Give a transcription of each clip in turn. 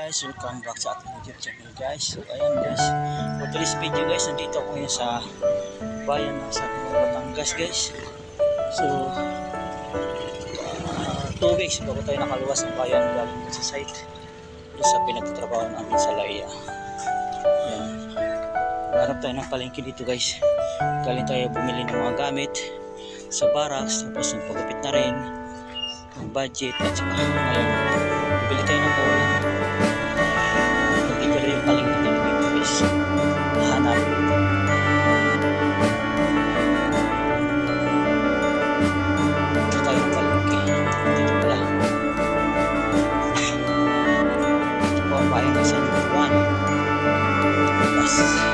guys, welcome back sa ating YouTube channel guys. So ayan guys, for today's video guys, nandito ako ngayon sa bayan ng San Batangas guys. So 2 weeks bago tayo nakaluwas ng bayan galing sa site doon sa pinagtatrabaho namin sa Laya. Ayan, hanap tayo ng palengke dito guys. Galing tayo bumili ng mga gamit sa barracks, tapos yung pagupit na rin ng budget at saka ngayon bibili tayo ng ulam. Hindi ko rin yung palengke dito guys. Hanap dito tayo ng palengke dito pala. Ito po ang bayan ng San Juan. Yes.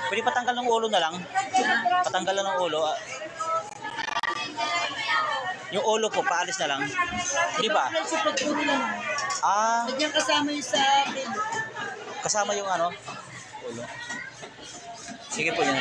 Pwede patanggal ng ulo na lang. Patanggal ng ulo. Yung ulo po, paalis na lang. Di ba? Kasama yung sa kasama yung ano? Ulo. Sige po yun.